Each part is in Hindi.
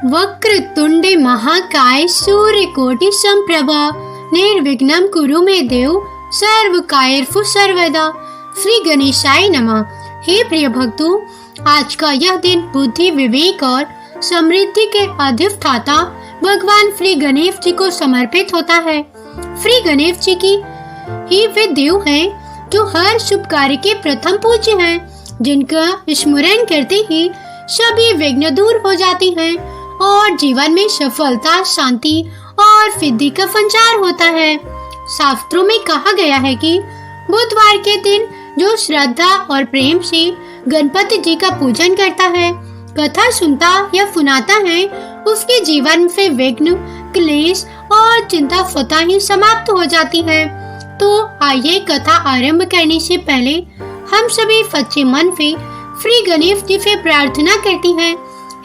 वक्रतुंडे महाकाय सूर्यकोटि समप्रभा निर्विघ्नं कुरु मे देव सर्वकार्येषु सर्वदा। श्री गणेशाय नमः। हे प्रिय भक्तों, आज का यह दिन बुद्धि, विवेक और समृद्धि के अधिष्ठाता भगवान श्री गणेश जी को समर्पित होता है। श्री गणेश जी की ही वे देव हैं जो हर शुभ कार्य के प्रथम पूज्य हैं, जिनका स्मरण करते ही सभी विघ्न दूर हो जाती हैं और जीवन में सफलता, शांति और सिद्धि का संचार होता है। शास्त्रों में कहा गया है कि बुधवार के दिन जो श्रद्धा और प्रेम से गणपति जी का पूजन करता है, कथा सुनता या सुनाता है, उसके जीवन से विघ्न, क्लेश और चिंता स्वतः ही समाप्त हो जाती है। तो आइए कथा आरंभ करने से पहले हम सभी सच्चे मन से श्री गणेश जी से प्रार्थना करती हैं।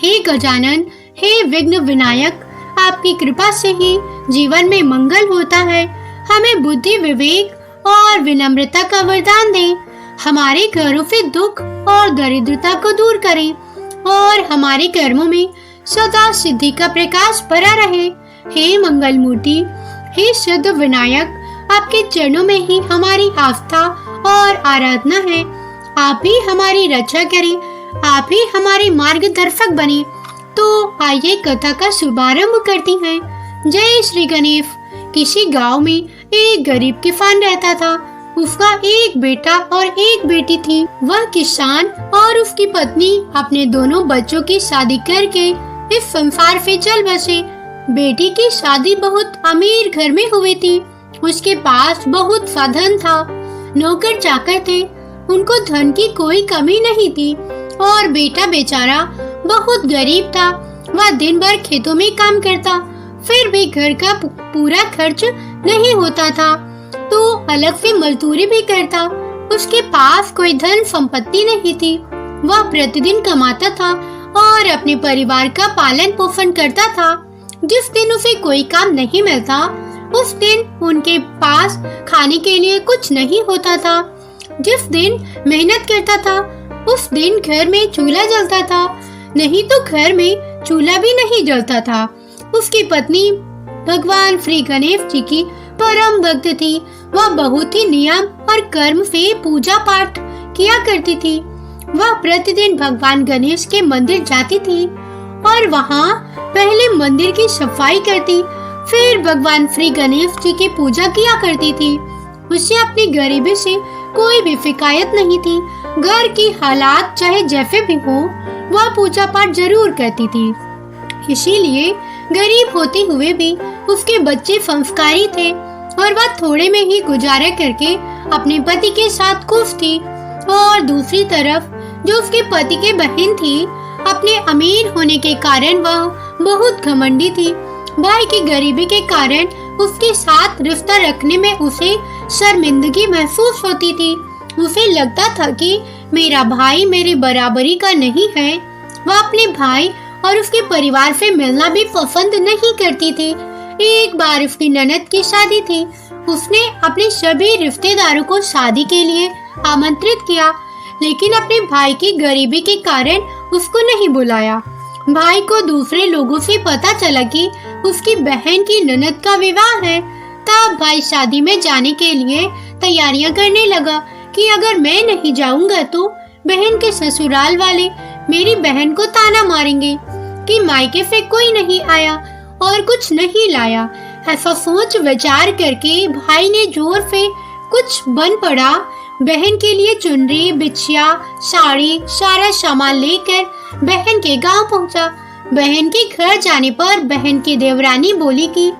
हे गजानन, हे विघ्न विनायक, आपकी कृपा से ही जीवन में मंगल होता है। हमें बुद्धि, विवेक और विनम्रता का वरदान दें। हमारे घरों से दुख और दरिद्रता को दूर करें और हमारे कर्मों में सदा सिद्धि का प्रकाश भरा रहे। हे मंगल मूर्ति, हे सिद्ध विनायक, आपके चरणों में ही हमारी आस्था और आराधना है। आप ही हमारी रक्षा करें, आप ही हमारे मार्गदर्शक बने। तो आइए कथा का शुभारंभ करती हैं। जय श्री गणेश। किसी गांव में एक गरीब किसान रहता था। उसका एक बेटा और एक बेटी थी। वह किसान और उसकी पत्नी अपने दोनों बच्चों की शादी करके इस संसार से चल बसे। बेटी की शादी बहुत अमीर घर में हुई थी। उसके पास बहुत साधन था, नौकर चाकर थे, उनको धन की कोई कमी नहीं थी। और बेटा बेचारा बहुत गरीब था। वह दिन भर खेतों में काम करता, फिर भी घर का पूरा खर्च नहीं होता था, तो अलग से मजदूरी भी करता। उसके पास कोई धन संपत्ति नहीं थी। वह प्रतिदिन कमाता था और अपने परिवार का पालन पोषण करता था। जिस दिन उसे कोई काम नहीं मिलता, उस दिन उनके पास खाने के लिए कुछ नहीं होता था। जिस दिन मेहनत करता था, उस दिन घर में चूल्हा जलता था, नहीं तो घर में चूल्हा भी नहीं जलता था। उसकी पत्नी भगवान श्री गणेश जी की परम भक्त थी। वह बहुत ही नियम और कर्म से पूजा पाठ किया करती थी। वह प्रतिदिन भगवान गणेश के मंदिर जाती थी और वहाँ पहले मंदिर की सफाई करती, फिर भगवान श्री गणेश जी की पूजा किया करती थी। उसे अपनी गरीबी से कोई भी शिकायत नहीं थी। घर की हालात चाहे जैसे भी हो, वह पूजा पाठ जरूर करती थी। इसीलिए गरीब होते हुए भी उसके बच्चे संस्कारी थे और वह थोड़े में ही गुजारा करके अपने पति के साथ खुश थी। और दूसरी तरफ जो उसके पति की बहन थी, अपने अमीर होने के कारण वह बहुत घमंडी थी। भाई की गरीबी के कारण उसके साथ रिश्ता रखने में उसे शर्मिंदगी महसूस होती थी। उसे लगता था कि मेरा भाई मेरे बराबरी का नहीं है। वह अपने भाई और उसके परिवार से मिलना भी पसंद नहीं करती थी। एक बार उसकी ननद की शादी थी। उसने अपने सभी रिश्तेदारों को शादी के लिए आमंत्रित किया, लेकिन अपने भाई की गरीबी के कारण उसको नहीं बुलाया। भाई को दूसरे लोगों से पता चला कि उसकी बहन की ननद का विवाह है। तब भाई शादी में जाने के लिए तैयारियां करने लगा कि अगर मैं नहीं जाऊंगा तो बहन के ससुराल वाले मेरी बहन को ताना मारेंगे कि मायके से कोई नहीं आया और कुछ नहीं लाया। ऐसा सोच विचार करके भाई ने जोर से कुछ बन पड़ा। बहन के लिए चुनरी, बिछिया, साड़ी, सारा सामान लेकर बहन के गांव पहुंचा। बहन के घर जाने पर बहन की देवरानी बोली कि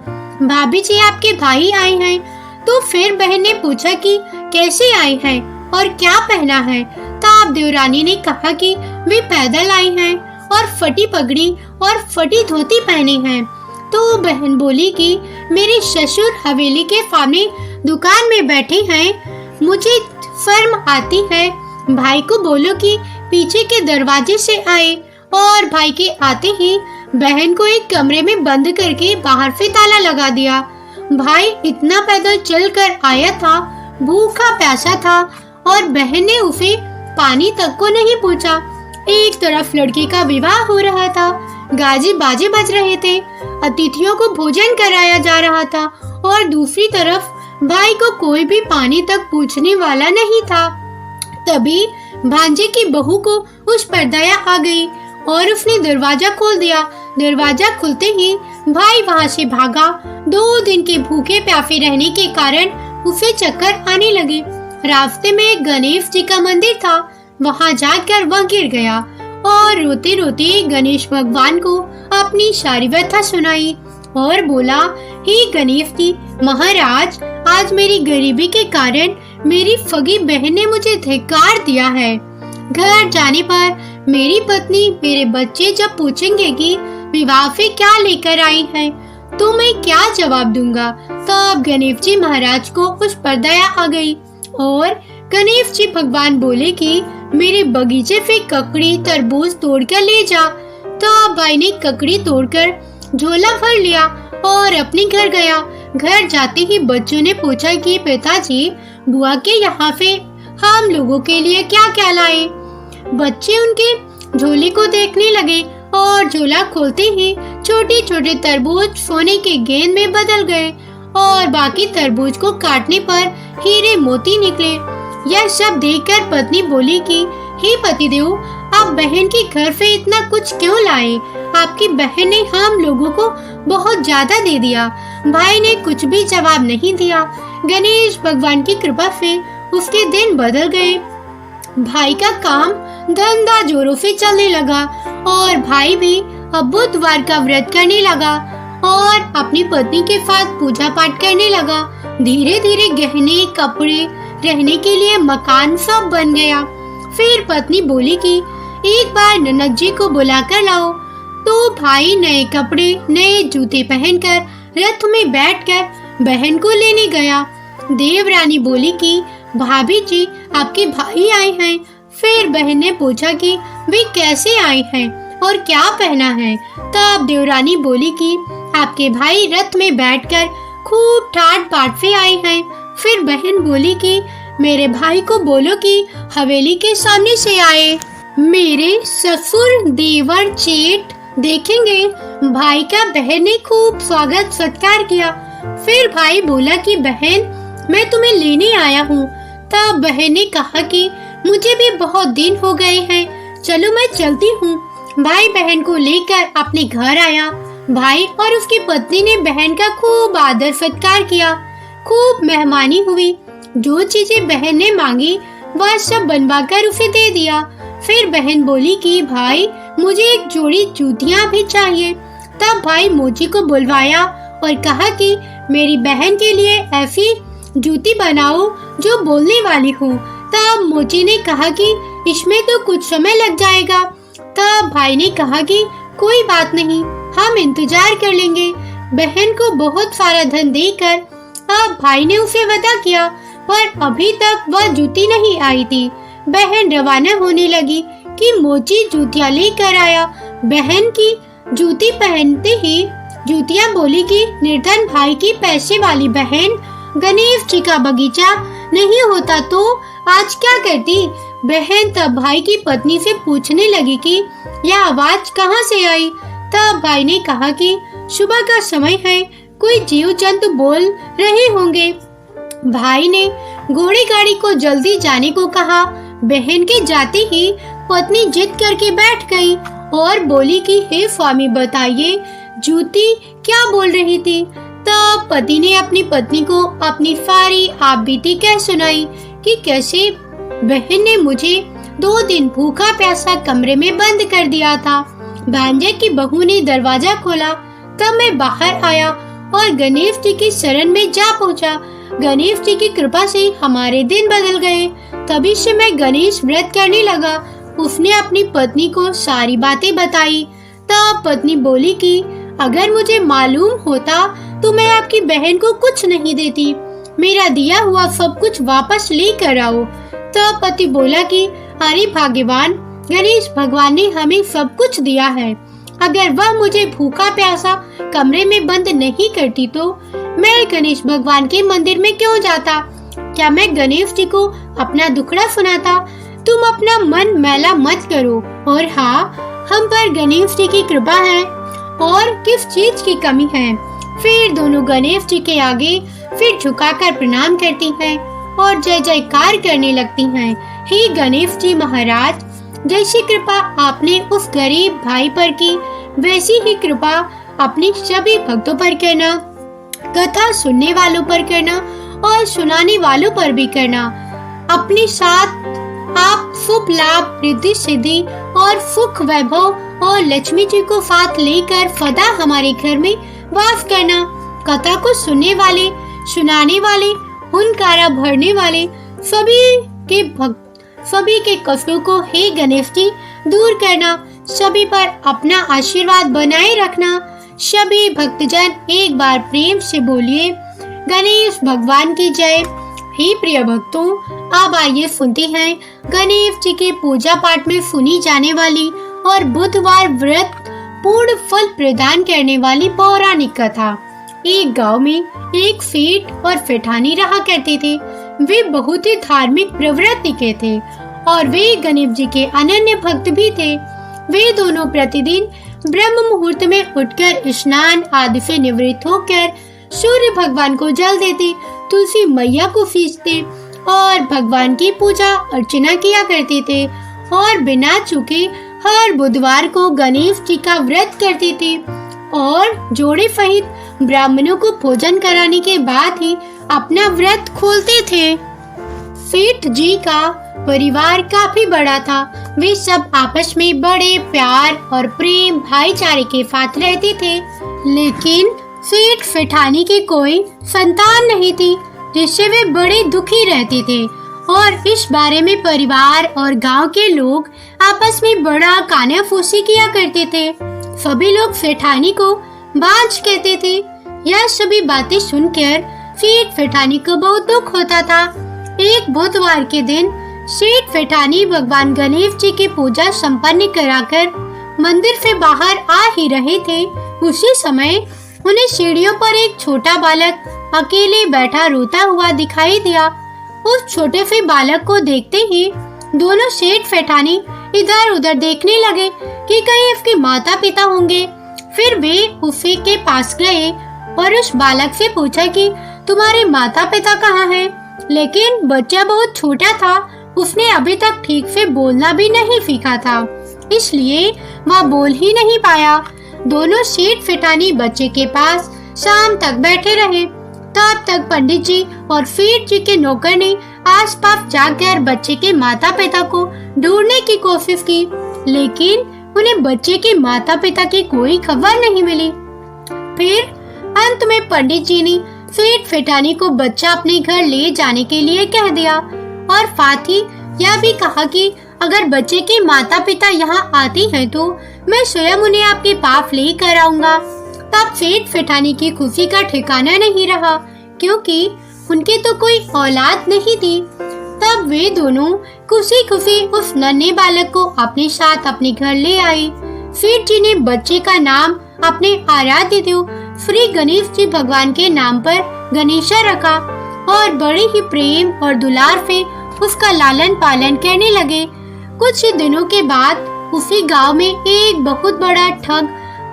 भाभी जी, आपके भाई आए हैं। तो फिर बहन ने पूछा कि कैसे आए हैं और क्या पहना है। तब देवरानी ने कहा कि वे पैदल आई हैं और फटी पगड़ी और फटी धोती पहने हैं। तो बहन बोली कि मेरे ससुर हवेली के सामने दुकान में बैठे हैं, मुझे शर्म आती है। भाई को बोलो कि पीछे के दरवाजे से आए। और भाई के आते ही बहन को एक कमरे में बंद करके बाहर से ताला लगा दिया। भाई इतना पैदल चलकर आया था, भूखा प्यासा था और बहन ने उसे पानी तक को नहीं पूछा। एक तरफ लड़के का विवाह हो रहा था, गाजे बाजे बज रहे थे, अतिथियों को भोजन कराया जा रहा था और दूसरी तरफ भाई को कोई भी पानी तक पूछने वाला नहीं था। तभी भांजे की बहू को उस पर दया आ गई और उसने दरवाजा खोल दिया। दरवाजा खुलते ही भाई वहां से भागा। 2 दिन के भूखे प्यासे रहने के कारण उसे चक्कर आने लगे। रास्ते में एक गणेश जी का मंदिर था, वहां जाकर वह गिर गया और रोते रोते गणेश भगवान को अपनी सारी व्यथा सुनाई और बोला, हे गणेश जी महाराज, आज मेरी गरीबी के कारण मेरी फगी बहन ने मुझे धिक्कार दिया है। घर जाने पर मेरी पत्नी मेरे बच्चे जब पूछेंगे कि विवाह से क्या लेकर आई है तो मैं क्या जवाब दूंगा। तब गणेश जी महाराज को उस पर दया आ गई और गणेश जी भगवान बोले कि मेरे बगीचे से ककड़ी तरबूज तोड़कर ले जा। तो भाई ने ककड़ी तोड़कर झोला भर लिया और अपने घर गया। घर जाते ही बच्चों ने पूछा कि पिताजी, बुआ के यहाँ से हम लोगों के लिए क्या क्या लाए। बच्चे उनके झोले को देखने लगे और झोला खोलते ही छोटे छोटे तरबूज सोने के गेंद में बदल गए और बाकी तरबूज को काटने पर हीरे मोती निकले। यह सब देखकर पत्नी बोली कि हे पतिदेव, आप बहन के घर से इतना कुछ क्यों लाए? आपकी बहन ने हम लोगों को बहुत ज्यादा दे दिया। भाई ने कुछ भी जवाब नहीं दिया। गणेश भगवान की कृपा से उसके दिन बदल गए। भाई का काम धंधा जोरों से चलने लगा और भाई भी अब बुधवार का व्रत करने लगा और अपनी पत्नी के साथ पूजा पाठ करने लगा। धीरे धीरे गहने, कपड़े, रहने के लिए मकान सब बन गया। फिर पत्नी बोली कि एक बार ननद जी को बुलाकर लाओ। तो भाई नए कपड़े, नए जूते पहनकर रथ में बैठकर बहन को लेने गया। देवरानी बोली कि भाभी जी, आपके भाई आए हैं। फिर बहन ने पूछा कि वे कैसे आए हैं और क्या पहना है। तब देवरानी बोली कि आपके भाई रथ में बैठकर खूब ठाट बाट से आए हैं। फिर बहन बोली कि मेरे भाई को बोलो कि हवेली के सामने से आए। मेरे ससुर, देवर, जेठ देखेंगे। भाई का बहन ने खूब स्वागत सत्कार किया। फिर भाई बोला कि बहन, मैं तुम्हें लेने आया हूँ। तब बहन ने कहा कि मुझे भी बहुत दिन हो गए हैं, चलो मैं चलती हूँ। भाई बहन को लेकर अपने घर आया। भाई और उसकी पत्नी ने बहन का खूब आदर सत्कार किया। खूब मेहमानी हुई। जो चीजें बहन ने मांगी वह सब बनवाकर उसे दे दिया। फिर बहन बोली कि भाई, मुझे एक जोड़ी जूतियाँ भी चाहिए। तब भाई मोची को बुलवाया और कहा कि मेरी बहन के लिए ऐसी जूती बनाओ जो बोलने वाली हो। तब मोची ने कहा कि इसमें तो कुछ समय लग जाएगा। तब भाई ने कहा कि कोई बात नहीं, हम इंतजार कर लेंगे। बहन को बहुत सारा धन देकर अब भाई ने उसे विदा किया, पर अभी तक वह जूती नहीं आई थी। बहन रवाना होने लगी कि मोची जूतियाँ लेकर आया। बहन की जूती पहनते ही जूतियाँ बोली कि निर्धन भाई की पैसे वाली बहन, गणेश जी का बगीचा नहीं होता तो आज क्या करती। बहन तब भाई की पत्नी से पूछने लगी कि यह आवाज कहाँ से आई। तब भाई ने कहा कि सुबह का समय है, कोई जीव जंतु बोल रहे होंगे। भाई ने घोड़े गाड़ी को जल्दी जाने को कहा। बहन के जाते ही पत्नी जिद करके बैठ गई और बोली कि हे स्वामी, बताइए जूती क्या बोल रही थी। तब पति ने अपनी पत्नी को अपनी सारी आपबीती कह सुनाई कि कैसे बहन ने मुझे 2 दिन भूखा प्यासा कमरे में बंद कर दिया था। भांजे की बहू ने दरवाजा खोला, तब मैं बाहर आया और गणेश जी की शरण में जा पहुंचा। गणेश जी की कृपा से हमारे दिन बदल गए। तभी से मैं गणेश व्रत करने लगा। उसने अपनी पत्नी को सारी बातें बताई। तब पत्नी बोली कि अगर मुझे मालूम होता तो मैं आपकी बहन को कुछ नहीं देती। मेरा दिया हुआ सब कुछ वापस लेकर आओ। तब पति बोला कि अरे भाग्यवान, गणेश भगवान ने हमें सब कुछ दिया है। अगर वह मुझे भूखा प्यासा कमरे में बंद नहीं करती तो मैं गणेश भगवान के मंदिर में क्यों जाता? क्या मैं गणेश जी को अपना दुखड़ा सुनाता? तुम अपना मन मैला मत करो और हाँ, हम पर गणेश जी की कृपा है और किस चीज की कमी है। फिर दोनों गणेश जी के आगे फिर झुकाकर प्रणाम करती हैं और जय जयकार करने लगती हैं। हे गणेश जी महाराज, जैसी कृपा आपने उस गरीब भाई पर की, वैसी ही कृपा अपने सभी भक्तों पर करना, कथा सुनने वालों पर करना और सुनाने वालों पर भी करना। अपने साथ आप शुभ लाभ, रिद्धि सिद्धि और सुख वैभव और लक्ष्मी जी को साथ लेकर सदा हमारे घर में वास करना। कथा को सुनने वाले, सुनाने वाले, हुनकारा भरने वाले सभी के कष्टों को हे गणेश जी दूर करना। सभी पर अपना आशीर्वाद बनाए रखना। सभी भक्तजन एक बार प्रेम से बोलिए गणेश भगवान की जय। हे प्रिय भक्तों, अब आइए सुनते हैं गणेश जी के पूजा पाठ में सुनी जाने वाली और बुधवार व्रत पूर्ण फल प्रदान करने वाली पौराणिक कथा। एक गांव में एक सेठ और सेठानी रहा करते थे। वे बहुत ही धार्मिक प्रवृत्ति के थे और वे गणेश जी के अनन्य भक्त भी थे। वे दोनों प्रतिदिन ब्रह्म मुहूर्त में उठकर स्नान आदि से निवृत्त होकर सूर्य भगवान को जल देते, तुलसी मैया को सींचते और भगवान की पूजा अर्चना किया करते थे और बिना चूके हर बुधवार को गणेश जी का व्रत करते थे और जोड़े सहित ब्राह्मणों को भोजन कराने के बाद ही अपना व्रत खोलते थे। सेठ जी का परिवार काफी बड़ा था। वे सब आपस में बड़े प्यार और प्रेम भाईचारे के साथ रहते थे, लेकिन सेठ सेठानी की कोई संतान नहीं थी, जिससे वे बड़े दुखी रहते थे और इस बारे में परिवार और गांव के लोग आपस में बड़ा कानाफूसी किया करते थे। सभी लोग सेठानी को बांझ कहते थे। यह सभी बातें सुनकर सेठ सेठानी को बहुत दुख होता था। एक बुधवार के दिन सेठ सेठानी भगवान गणेश जी की पूजा संपन्न कराकर मंदिर से बाहर आ ही रहे थे। उसी समय उन्हें सीढ़ियों पर एक छोटा बालक अकेले बैठा रोता हुआ दिखाई दिया। उस छोटे से बालक को देखते ही दोनों सेठ सेठानी इधर उधर देखने लगे कि कहीं उसके माता पिता होंगे। फिर वे उसी के पास गए और उस बालक से पूछा कि तुम्हारे माता पिता कहाँ हैं? लेकिन बच्चा बहुत छोटा था, उसने अभी तक ठीक से बोलना भी नहीं सीखा था, इसलिए वह बोल ही नहीं पाया। दोनों सेठ सेठानी बच्चे के पास शाम तक बैठे रहे। तब तक पंडित जी और सेठ जी के नौकर ने आसपास जाकर बच्चे के माता पिता को ढूंढने की कोशिश की, लेकिन उन्हें बच्चे के माता पिता की कोई खबर नहीं मिली। फिर अंत में पंडित जी ने सेठ सेठानी को बच्चा अपने घर ले जाने के लिए कह दिया और साथ ही यह भी कहा कि अगर बच्चे के माता पिता यहाँ आते हैं तो मैं स्वयं उन्हें आपके पास ले कर आऊंगा। तब सेठ सेठानी की खुशी का ठिकाना नहीं रहा, क्योंकि उनके तो कोई औलाद नहीं थी। तब वे दोनों खुशी खुशी उस नन्हे बालक को अपने साथ अपने घर ले आए। सेठ जी ने बच्चे का नाम अपने आराध्य देव श्री गणेश जी भगवान के नाम पर गणेशा रखा और बड़े ही प्रेम और दुलार से उसका लालन पालन करने लगे। कुछ ही दिनों के बाद उसी गांव में एक बहुत बड़ा ठग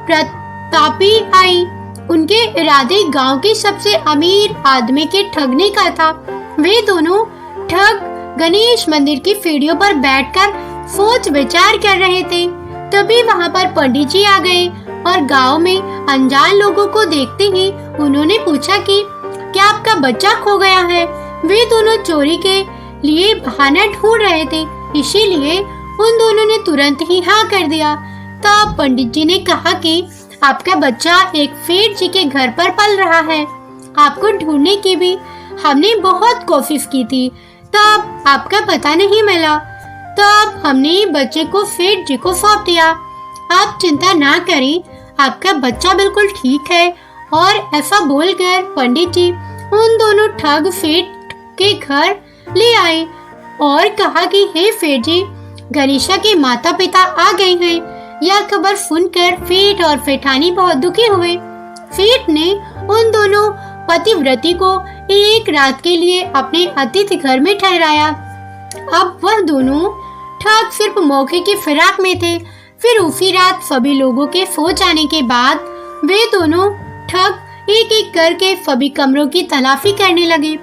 प्रतापी आई। उनके इरादे गांव के सबसे अमीर आदमी के ठगने का था। वे दोनों ठग गणेश मंदिर की सीढ़ियों पर बैठकर सोच विचार कर रहे थे। तभी वहां पर पंडित जी आ गए और गांव में अनजान लोगों को देखते ही उन्होंने पूछा कि क्या आपका बच्चा खो गया है? वे दोनों चोरी के लिए बहाना ढूंढ रहे थे, इसीलिए उन दोनों ने तुरंत ही हाँ कर दिया। तब पंडित जी ने कहा कि आपका बच्चा एक सेठ जी के घर पर पल रहा है। आपको ढूंढने की भी हमने बहुत कोशिश की थी, तब आपका पता नहीं मिला। तब हमने बच्चे को सेठ जी को सौंप दिया। आप चिंता ना करें, आपका बच्चा बिल्कुल ठीक है। और ऐसा बोलकर पंडित जी उन दोनों ठग सेठ के घर ले आए और कहा कि हे सेठ जी, गणेशा के माता पिता आ गए हैं। यह खबर सुनकर सेठ और सेठानी बहुत दुखी हुए। सेठ ने उन दोनों पतिव्रती को एक रात के लिए अपने अतिथि घर में ठहराया। अब वह दोनों ठग सिर्फ मौके की फिराक में थे। फिर उसी रात सभी लोगों के सो जाने के बाद वे दोनों ठग एक एक करके सभी कमरों की तलाशी करने लगे।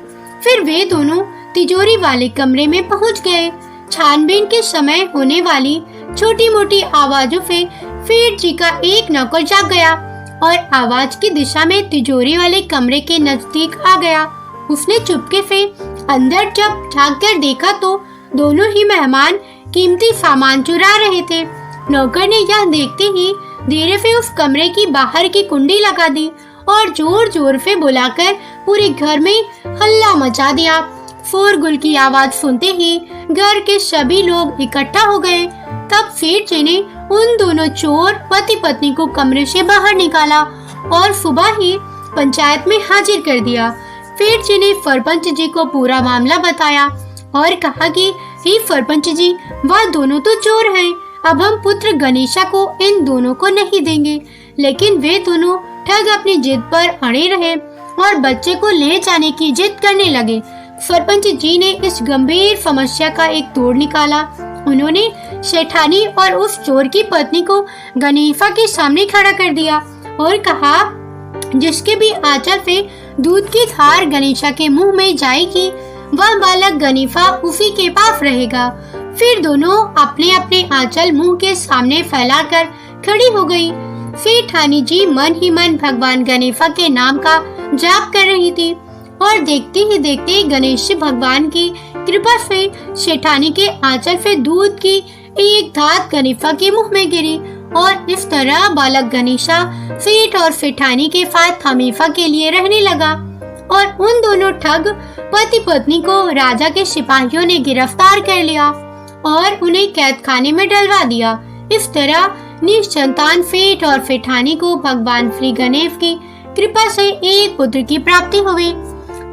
फिर वे दोनों तिजोरी वाले कमरे में पहुंच गए। छानबीन के समय होने वाली छोटी मोटी आवाजों से सेठ जी का एक नौकर जाग गया और आवाज की दिशा में तिजोरी वाले कमरे के नजदीक आ गया। उसने चुपके से अंदर जब झांक कर देखा तो दोनों ही मेहमान कीमती सामान चुरा रहे थे। नौकर ने यह देखते ही धीरे से उस कमरे की बाहर की कुंडी लगा दी और जोर जोर से बुलाकर पूरे घर में हल्ला मचा दिया। शोरगुल की आवाज सुनते ही घर के सभी लोग इकट्ठा हो गए। तब सेठ जी ने उन दोनों चोर पति पत्नी को कमरे से बाहर निकाला और सुबह ही पंचायत में हाजिर कर दिया। सेठ जी ने सरपंच जी को पूरा मामला बताया और कहा कि हे सरपंच जी, वह दोनों तो चोर हैं। अब हम पुत्र गणेशा को इन दोनों को नहीं देंगे। लेकिन वे दोनों ठग अपनी जिद पर अड़े रहे और बच्चे को ले जाने की जिद करने लगे। सरपंच जी ने इस गंभीर समस्या का एक तोड़ निकाला। उन्होंने सेठानी और उस चोर की पत्नी को गणेशा के सामने खड़ा कर दिया और कहा, जिसके भी आंचल से दूध की धार गणेशा के मुंह में जाएगी, वह बालक गणेशा उसी के पास रहेगा। फिर दोनों अपने अपने आंचल मुंह के सामने फैलाकर खड़ी हो गई। सेठानी जी मन ही मन भगवान गणेशा के नाम का जाप कर रही थी और देखते ही देखते गणेश भगवान की कृपा से सेठानी के आंचल से दूध की एक धात गणेशा के मुंह में गिरी और इस तरह बालक गणेशा सेठ और सेठानी के साथ हमेशा के लिए रहने लगा। और उन दोनों ठग पति पत्नी को राजा के सिपाहियों ने गिरफ्तार कर लिया और उन्हें कैद खाने में डलवा दिया। इस तरह निसंतान सेठ और सेठानी को भगवान श्री गणेश की कृपा से एक पुत्र की प्राप्ति हुई।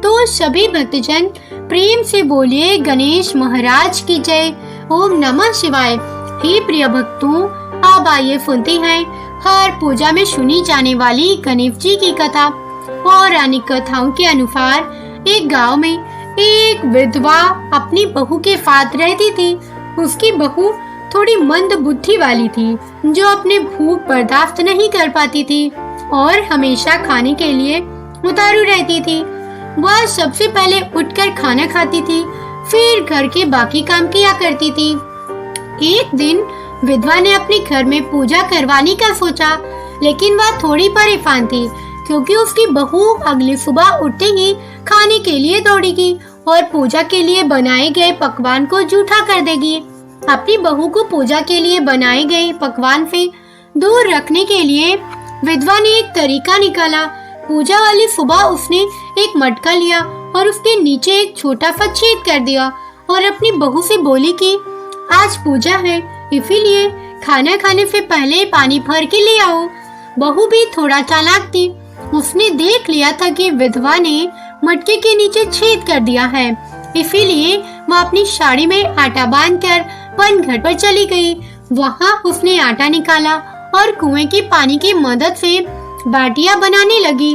तो सभी भक्तजन प्रेम से बोलिए गणेश महाराज की जय। ओम नमः शिवाय। हे प्रिय भक्तों, अब आइए सुनते हैं हर पूजा में सुनी जाने वाली गणेश जी की कथा। पौराणिक कथाओं के अनुसार एक गांव में एक विधवा अपनी बहू के साथ रहती थी। उसकी बहू थोड़ी मंद बुद्धि वाली थी, जो अपने भूख बर्दाश्त नहीं कर पाती थी और हमेशा खाने के लिए उतारू रहती थी। वह सबसे पहले उठकर खाना खाती थी, फिर घर के बाकी काम किया करती थी। एक दिन विधवा ने अपने घर में पूजा करवाने का सोचा, लेकिन वह थोड़ी परेशान थी क्योंकि उसकी बहू अगली सुबह उठते ही खाने के लिए दौड़ेगी और पूजा के लिए बनाए गए पकवान को जूठा कर देगी। अपनी बहू को पूजा के लिए बनाए गए पकवान से दूर रखने के लिए विधवा ने एक तरीका निकाला। पूजा वाली सुबह उसने एक मटका लिया और उसके नीचे एक छोटा सा छेद कर दिया और अपनी बहू से बोली कि आज पूजा है, इसीलिए खाना खाने से पहले पानी भर के ले आओ। बहू भी थोड़ा चालाक थी, उसने देख लिया था कि विधवा ने मटके के नीचे छेद कर दिया है, इसीलिए वह अपनी साड़ी में आटा बांधकर पनघट पर चली गई। वहाँ उसने आटा निकाला और कुएं के पानी की मदद से बाटियां बनाने लगी।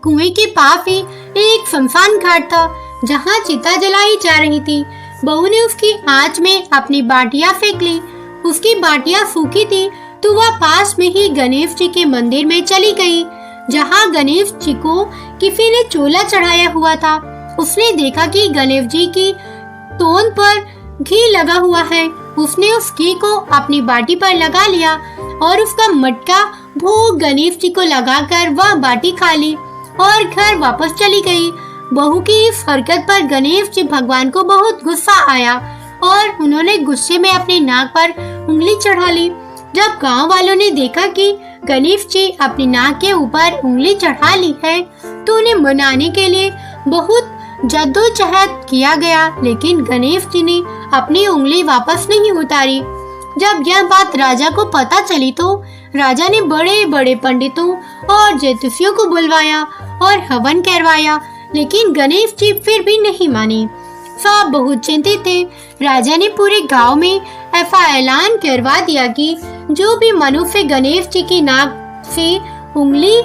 कुएं के पास ही एक शमशान घाट था, जहाँ चिता जलाई जा रही थी। बहू ने उसकी आंच में अपनी बाटियां फेंक ली। उसकी बाटियां सूखी थी तो वह पास में ही गणेश जी के मंदिर में चली गई, जहाँ गणेश जी को किसी ने चोला चढ़ाया हुआ था। उसने देखा कि गणेश जी की तोन पर घी लगा हुआ है। उसने उस घी को अपनी बाटी पर लगा लिया और उसका मटका भोग गणेश जी को लगाकर वह बाटी खा ली और घर वापस चली गई। बहू की इस हरकत पर गणेश जी भगवान को बहुत गुस्सा आया और उन्होंने गुस्से में अपनी नाक पर उंगली चढ़ा ली। जब गांव वालों ने देखा कि गणेश जी अपनी नाक के ऊपर उंगली चढ़ा ली है, तो उन्हें मनाने के लिए बहुत जद्दोजहद किया गया, लेकिन गणेश जी ने अपनी उंगली वापस नहीं उतारी। जब यह बात राजा को पता चली तो राजा ने बड़े बड़े पंडितों और ज्योतिषियों को बुलवाया और हवन करवाया, लेकिन गणेश जी फिर भी नहीं माने। सब बहुत चिंतित थे। राजा ने पूरे गांव में ऐसा ऐलान करवा दिया कि जो भी मनुष्य गणेश जी की नाक से उंगली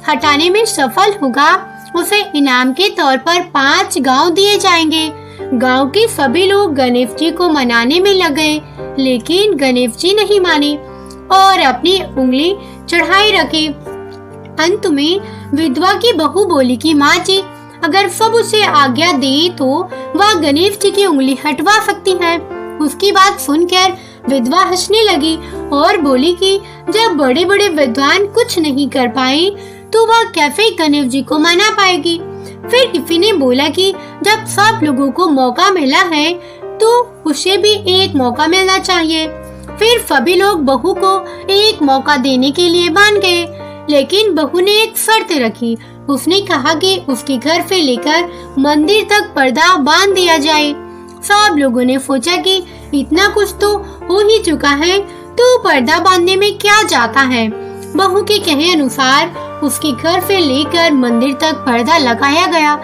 हटाने में सफल होगा, उसे इनाम के तौर पर 5 गांव दिए जाएंगे। गांव के सभी लोग गणेश जी को मनाने में लगे, लेकिन गणेश जी नहीं माने। और अपनी उंगली चढ़ाए रखे। अंत में विधवा की बहू बोली कि माँ जी, अगर सब उसे आज्ञा दे तो वह गणेश जी की उंगली हटवा सकती है। उसकी बात सुनकर विधवा हंसने लगी और बोली कि जब बड़े बड़े विद्वान कुछ नहीं कर पाए तो वह कैसे गणेश जी को मना पाएगी। फिर किसी ने बोला कि जब सब लोगों को मौका मिला है तो उसे भी एक मौका मिलना चाहिए। फिर सभी लोग बहू को एक मौका देने के लिए मान गए, लेकिन बहू ने एक शर्त रखी। उसने कहा कि उसके घर से लेकर मंदिर तक पर्दा बांध दिया जाए। सब लोगों ने सोचा कि इतना कुछ तो हो ही चुका है, तो पर्दा बांधने में क्या जाता है। बहू के कहे अनुसार उसके घर से लेकर मंदिर तक पर्दा लगाया गया।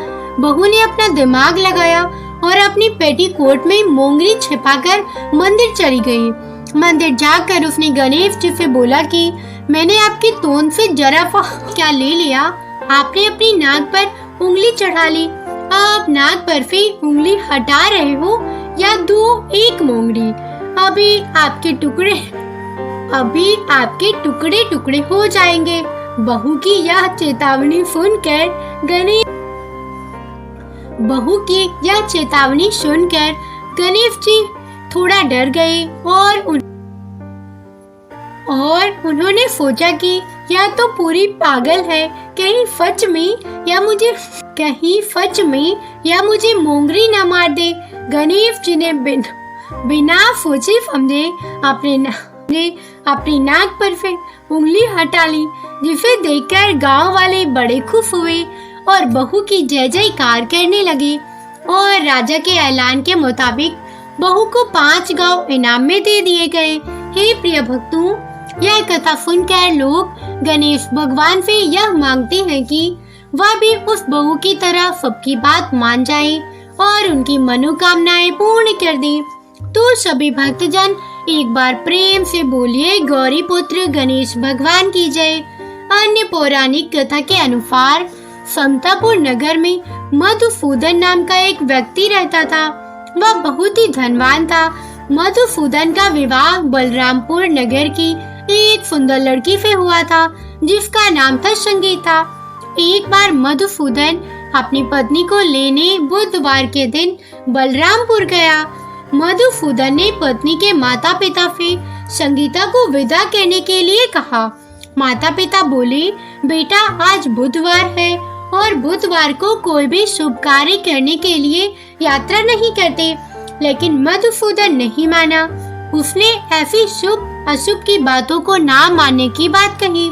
बहू ने अपना दिमाग लगाया और अपनी पेटीकोट में मोंगरी छिपाकर मंदिर चली गई। मंदिर जाकर उसने गणेश जी से बोला कि मैंने आपकी तोंद से जरा क्या ले लिया। आपने अपनी नाक पर उंगली चढ़ा ली। आप नाक पर से उंगली हटा रहे हो या दो एक मोंगरी। अभी आपके टुकड़े टुकड़े हो जाएंगे। बहू की यह चेतावनी सुनकर गणेश जी थोड़ा डर गए और उन्होंने सोचा कि यह तो पूरी पागल है। कहीं सच में या मुझे मोंगरी न मार दे। गणेश जी ने बिना सोचे समझे अपनी नाक पर से उंगली हटा ली, जिसे देखकर गांव वाले बड़े खुश हुए और बहू की जय जयकार करने लगे। और राजा के ऐलान के मुताबिक बहू को 5 गांव इनाम में दे दिए गए। हे प्रिय भक्तों, यह कथा सुनकर लोग गणेश भगवान से यह मांगते हैं कि वह भी उस बहू की तरह सबकी बात मान जाए और उनकी मनोकामनाएं पूर्ण कर दे। तो सभी भक्तजन एक बार प्रेम से बोलिए, गौरी पुत्र गणेश भगवान की जय। अन्य पौराणिक कथा के अनुसार समतापुर नगर में मधुसूदन नाम का एक व्यक्ति रहता था। वह बहुत ही धनवान था। मधुसूदन का विवाह बलरामपुर नगर की एक सुंदर लड़की से हुआ था, जिसका नाम था संगीता। एक बार मधुसूदन अपनी पत्नी को लेने बुधवार के दिन बलरामपुर गया। मधुसूदन ने पत्नी के माता पिता से संगीता को विदा करने के लिए कहा। माता पिता बोले, बेटा आज बुधवार है और बुधवार को कोई भी शुभ कार्य करने के लिए यात्रा नहीं करते। लेकिन मधुसूदन नहीं माना। उसने ऐसी शुभ अशुभ की बातों को ना मानने की बात कही।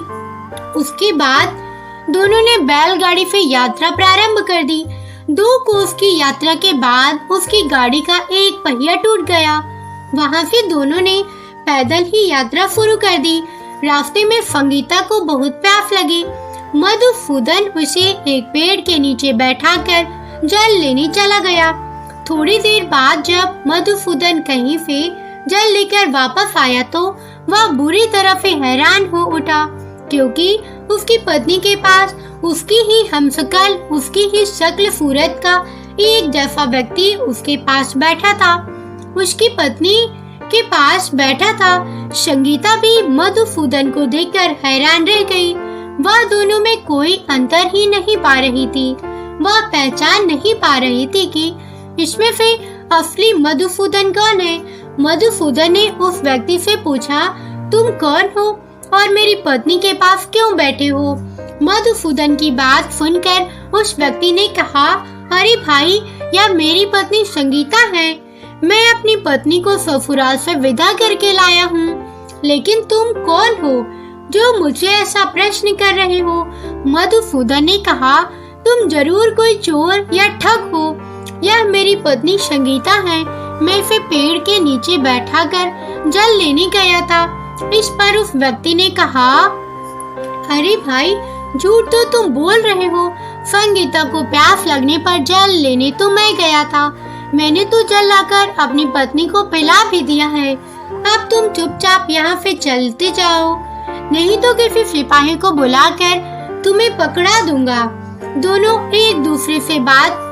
उसके बाद दोनों ने बैलगाड़ी से यात्रा प्रारंभ कर दी। 2 कोस की यात्रा के बाद उसकी गाड़ी का एक पहिया टूट गया। वहां से दोनों ने पैदल ही यात्रा शुरू कर दी। रास्ते में संगीता को बहुत प्यास लगी। मधुसूदन उसे एक पेड़ के नीचे बैठाकर जल लेने चला गया। थोड़ी देर बाद जब मधुसूदन कहीं से जल लेकर वापस आया तो वह बुरी तरह से हैरान हो उठा, क्योंकि उसकी पत्नी के पास उसकी ही हमशक्ल, उसकी ही शक्ल सूरत का एक जैसा व्यक्ति उसके पास बैठा था। उसकी पत्नी के पास बैठा था। संगीता भी मधुसूदन को देखकर हैरान रह गई। वह दोनों में कोई अंतर ही नहीं पा रही थी। वह पहचान नहीं पा रही थी कि इसमें से असली मधुसूदन कौन है। मधुसूदन ने उस व्यक्ति से पूछा, तुम कौन हो और मेरी पत्नी के पास क्यों बैठे हो? मधुसूदन की बात सुनकर उस व्यक्ति ने कहा, अरे भाई, यह मेरी पत्नी संगीता है। मैं अपनी पत्नी को ससुराल से विदा करके लाया हूँ। लेकिन तुम कौन हो जो मुझे ऐसा प्रश्न कर रहे हो? मधुसूदन ने कहा, तुम जरूर कोई चोर या ठग हो। यह मेरी पत्नी संगीता है। मैं इसे पेड़ के नीचे बैठाकर जल लेने गया था। इस पर उस व्यक्ति ने कहा, अरे भाई, झूठ तो तुम बोल रहे हो। संगीता को प्यास लगने पर जल लेने तो मैं गया था। मैंने तो जल लाकर अपनी पत्नी को पिला भी दिया है। अब तुम चुपचाप यहाँ से चलते जाओ, नहीं तो किसी सिपाही को बुलाकर तुम्हें पकड़ा दूंगा। दोनों एक दूसरे से बात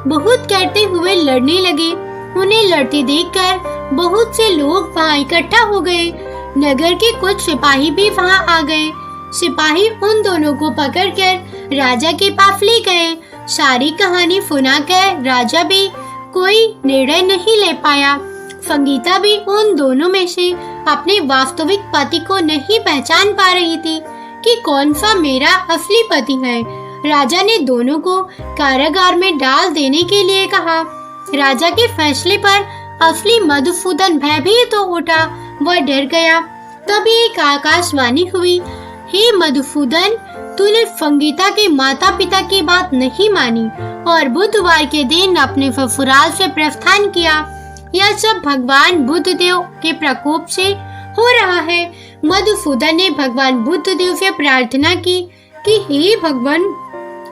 बहुत करते हुए लड़ने लगे। उन्हें लड़ते देखकर बहुत से लोग वहाँ इकट्ठा हो गए। नगर के कुछ सिपाही भी वहां आ गए। सिपाही उन दोनों को पकड़कर राजा के पास ले गए। सारी कहानी सुनाकर राजा भी कोई निर्णय नहीं ले पाया। संगीता भी उन दोनों में से अपने वास्तविक पति को नहीं पहचान पा रही थी कि कौन सा मेरा असली पति है। राजा ने दोनों को कारागार में डाल देने के लिए कहा। राजा के फैसले पर असली मधुसूदन भयभीत हो उठा। वह डर गया। तभी एक आकाशवाणी हुई, हे मधुसूदन, तूने संगीता के माता पिता की बात नहीं मानी और बुधवार के दिन अपने ससुराल से प्रस्थान किया। यह सब भगवान बुद्धदेव के प्रकोप से हो रहा है। मधुसूदन ने भगवान बुद्धदेव से प्रार्थना की कि हे भगवान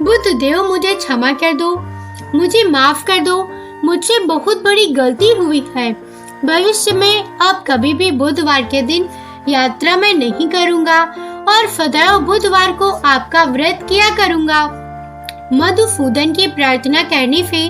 बुद्धदेव, मुझे क्षमा कर दो, मुझे माफ कर दो, मुझसे बहुत बड़ी गलती हुई है। भविष्य में अब कभी भी बुधवार के दिन यात्रा में नहीं करूंगा और सदैव बुधवार को आपका व्रत किया करूंगा। मधुसूदन की प्रार्थना करने से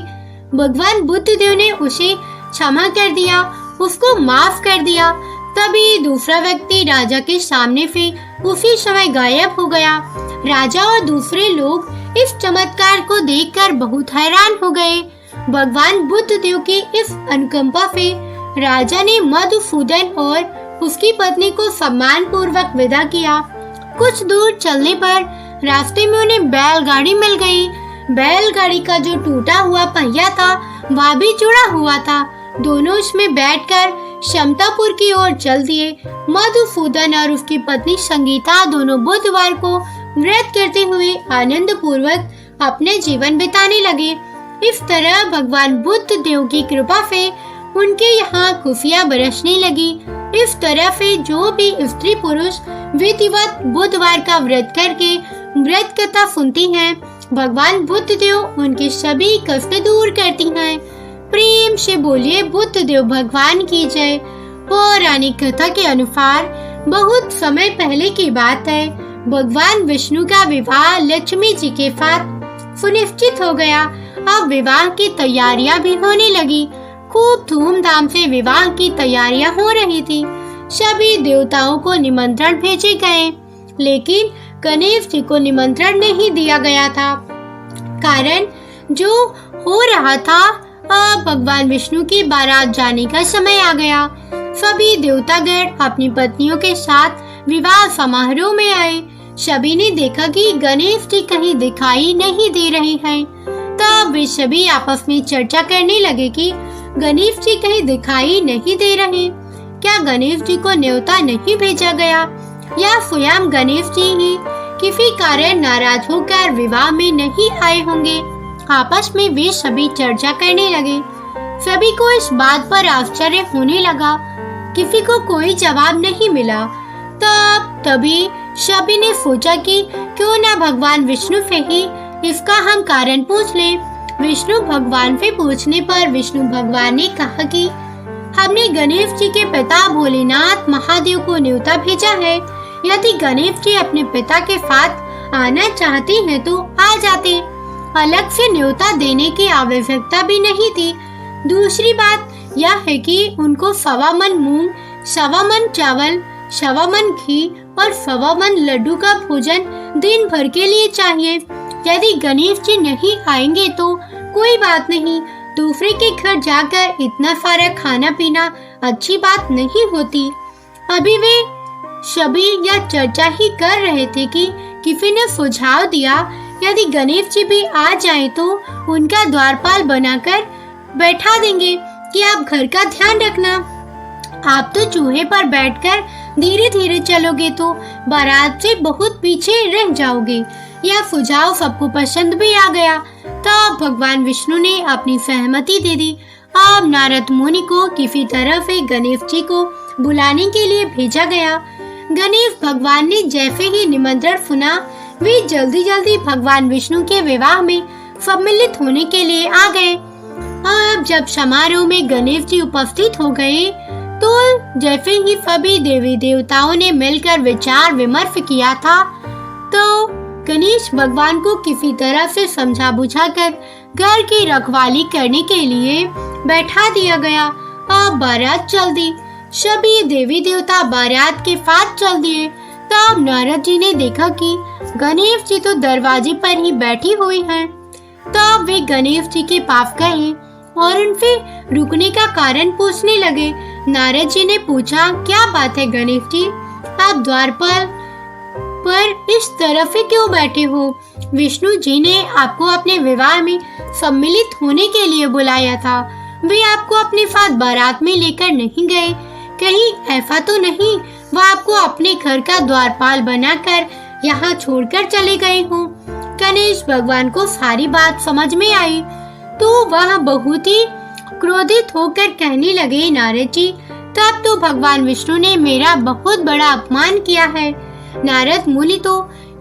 भगवान बुद्धदेव ने उसे क्षमा कर दिया, उसको माफ कर दिया। तभी दूसरा व्यक्ति राजा के सामने से उसी समय गायब हो गया। राजा और दूसरे लोग इस चमत्कार को देखकर बहुत हैरान हो गए। भगवान बुद्धदेव की इस अनुकंपा से राजा ने मधुसूदन और उसकी पत्नी को सम्मान पूर्वक विदा किया। कुछ दूर चलने पर रास्ते में उन्हें बैलगाड़ी मिल गई। बैलगाड़ी का जो टूटा हुआ पहिया था वह भी जुड़ा हुआ था। दोनों उसमें बैठकर क्षमतापुर की ओर चल दिए। मधुसूदन और उसकी पत्नी संगीता दोनों बुधवार को व्रत करते हुए आनंद पूर्वक अपने जीवन बिताने लगे। इस तरह भगवान बुद्ध देव की कृपा से उनके यहाँ खुशियाँ बरसने लगी। इस तरह से जो भी स्त्री पुरुष विधिवत बुधवार का व्रत करके व्रत कथा सुनती हैं, भगवान बुद्ध देव उनके सभी कष्ट दूर करती हैं। प्रेम से बोलिए बुद्ध देव भगवान की जय। पौराणिक कथा के अनुसार बहुत समय पहले की बात है। भगवान विष्णु का विवाह लक्ष्मी जी के साथ सुनिश्चित हो गया। अब विवाह की तैयारियां भी होने लगी। खूब धूमधाम से विवाह की तैयारियां हो रही थी। सभी देवताओं को निमंत्रण भेजे गए, लेकिन गणेश जी को निमंत्रण नहीं दिया गया था। कारण जो हो रहा था, अब भगवान विष्णु की बारात जाने का समय आ गया। सभी देवतागण अपनी पत्नियों के साथ विवाह समारोह में आए। सभी ने देखा कि गणेश जी कहीं दिखाई नहीं दे रहे हैं। तब वे सभी आपस में चर्चा करने लगे कि गणेश जी कहीं दिखाई नहीं दे रहे। क्या गणेश जी को न्योता नहीं भेजा गया, या स्वयं गणेश जी ही किसी कारण नाराज होकर विवाह में नहीं आए होंगे? आपस में वे सभी चर्चा करने लगे। सभी को इस बात पर आश्चर्य होने लगा। किसी को कोई जवाब नहीं मिला। तभी सभी ने सोचा कि क्यों ना भगवान विष्णु से ही इसका हम कारण पूछ लें। विष्णु भगवान से पूछने पर विष्णु भगवान ने कहा कि हमने गणेश जी के पिता भोलेनाथ महादेव को न्योता भेजा है। यदि गणेश जी अपने पिता के साथ आना चाहते हैं तो आ जाते। अलग से न्योता देने की आवश्यकता भी नहीं थी। दूसरी बात यह है कि उनको 1.25 मन मूंग, 1.25 मन चावल, 1.25 मन घी और 1.25 मन लड्डू का भोजन दिन भर के लिए चाहिए। यदि गणेश जी नहीं आएंगे तो कोई बात नहीं, दूसरे के घर जाकर इतना सारा खाना पीना अच्छी बात नहीं होती। अभी वे सभी यह चर्चा ही कर रहे थे कि किसी ने सुझाव दिया, यदि गणेश जी भी आ जाएं तो उनका द्वारपाल बनाकर बैठा देंगे कि आप घर का ध्यान रखना। आप तो चूहे पर बैठकर धीरे धीरे चलोगे तो बारात से बहुत पीछे रह जाओगे। यह सुझाव सबको पसंद भी आ गया। तब भगवान विष्णु ने अपनी सहमति दे दी। अब नारद मुनि को किसी तरह से गणेश जी को बुलाने के लिए भेजा गया। गणेश भगवान ने जैसे ही निमंत्रण सुना, वे जल्दी जल्दी भगवान विष्णु के विवाह में सम्मिलित होने के लिए आ गए। अब जब समारोह में गणेश जी उपस्थित हो गए तो जैसे ही सभी देवी देवताओं ने मिलकर विचार विमर्श किया था, तो गणेश भगवान को किसी तरह से समझा बुझाकर घर की रखवाली करने के लिए बैठा दिया गया। अब बारात चल दी। सभी देवी देवता बारात के साथ चल दिए। तब नारद जी ने देखा कि गणेश जी तो दरवाजे पर ही बैठी हुई हैं। तब वे गणेश जी के पास गए और उनसे रुकने का कारण पूछने लगे। नारद जी ने पूछा, क्या बात है गणेश जी, आप द्वार पर इस तरफ से क्यों बैठे हो? विष्णु जी ने आपको अपने विवाह में सम्मिलित होने के लिए बुलाया था। वे आपको अपने साथ बारात में लेकर नहीं गए। कहीं ऐसा तो नहीं वह आपको अपने घर का द्वारपाल बनाकर यहाँ छोड़कर चले गए हों? गणेश भगवान को सारी बात समझ में आई तो वह बहुत ही क्रोधित होकर कहने लगे, नारद जी, तब तो भगवान विष्णु ने मेरा बहुत बड़ा अपमान किया है। नारद मुनि तो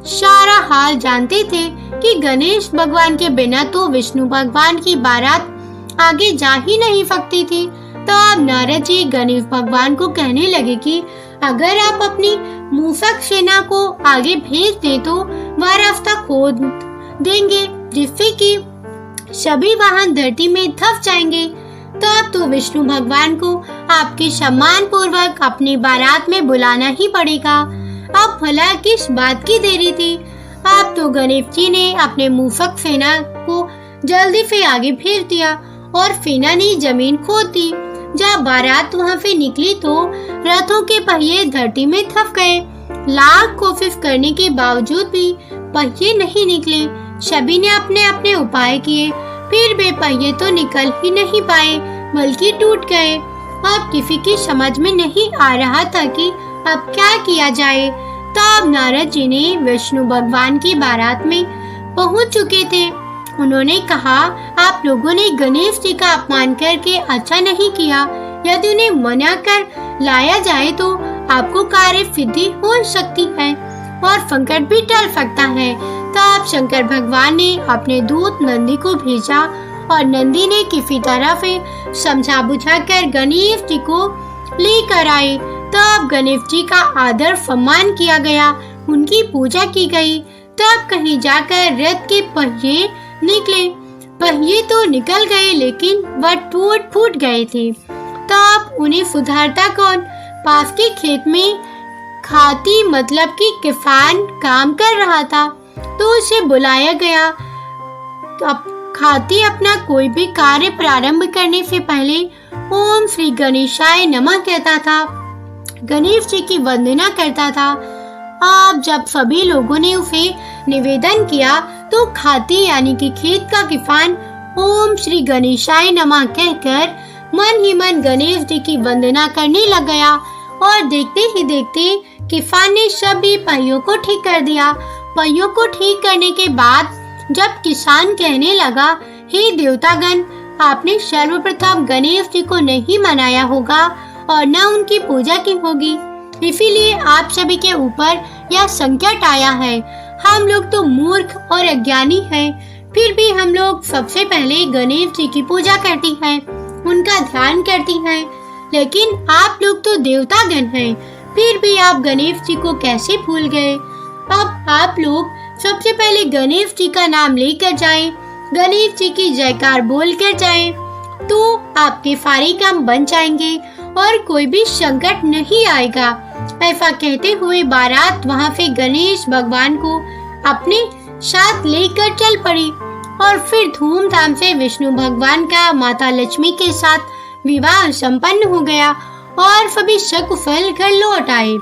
सारा हाल जानते थे कि गणेश भगवान के बिना तो विष्णु भगवान की बारात आगे जा ही नहीं सकती थी। तो अब नारद जी गणेश भगवान को कहने लगे कि अगर आप अपनी मूषक सेना को आगे भेज दे तो वह रास्ता खोद देंगे, जिससे कि सभी वाहन धरती में धंस जाएंगे। तब तो विष्णु भगवान को आपके सम्मान पूर्वक अपनी बारात में बुलाना ही पड़ेगा। अब भला किस बात की देरी थी? अब तो गणेश जी ने अपने मूषक सेना को जल्दी से आगे भेज दिया और सेना ने जमीन खोद दी। जब बारात वहाँ से निकली तो रथों के पहिए धरती में धंस गए। लाख कोशिश करने के बावजूद भी पहिए नहीं निकले। सभी ने अपने अपने उपाय किए, फिर वे पहिए तो निकल ही नहीं पाए बल्कि टूट गए। अब किसी की समझ में नहीं आ रहा था कि अब क्या किया जाए। तब नारद जी ने विष्णु भगवान की बारात में पहुंच चुके थे। उन्होंने कहा, आप लोगों ने गणेश जी का अपमान करके अच्छा नहीं किया। यदि उन्हें मना कर लाया जाए तो आपको कार्य सिद्धि हो सकती है और संकट भी टल सकता है। तब शंकर भगवान ने अपने दूत नंदी को भेजा और नंदी ने किसी तरह से समझा बुझाकर गणेश जी को लेकर आए। तब गणेश जी का आदर सम्मान किया गया, उनकी पूजा की गई। तब कहीं जाकर रथ के पहिए निकले। पहिए तो निकल गए लेकिन वह टूट फूट गए थे। तब उन्हें सुधारता कौन? पास के खेत में खाती मतलब कि किसान काम कर रहा था तो उसे बुलाया गया। अब खाती अपना कोई भी कार्य प्रारंभ करने से पहले ओम श्री गणेशाय नमः कहता था, गणेश जी की वंदना करता था। अब जब सभी लोगों ने उसे निवेदन किया तो खाती यानी कि खेत का किसान ओम श्री गणेशाय नमः कहकर मन ही मन गणेश जी की वंदना करने लग गया और देखते ही देखते किसान ने सभी पहियों को ठीक कर दिया। पहियों को ठीक करने के बाद जब किसान कहने लगा, हे देवतागण, आपने सर्वप्रथम गणेश जी को नहीं मनाया होगा और न उनकी पूजा की होगी, इसीलिए आप सभी के ऊपर यह संकट आया है। हम लोग तो मूर्ख और अज्ञानी हैं, फिर भी हम लोग सबसे पहले गणेश जी की पूजा करते हैं, उनका ध्यान करते हैं। लेकिन आप लोग तो देवतागण हैं, फिर भी आप गणेश जी को कैसे भूल गए? अब आप लोग सबसे पहले गणेश जी का नाम लेकर जाएं, गणेश जी की जयकार बोलकर जाएं, तो आपके सारे काम बन जाएंगे और कोई भी संकट नहीं आएगा। ऐसा कहते हुए बारात वहाँ से गणेश भगवान को अपने साथ लेकर चल पड़ी और फिर धूमधाम से विष्णु भगवान का माता लक्ष्मी के साथ विवाह संपन्न हो गया और सभी सकुशल घर लौट आए।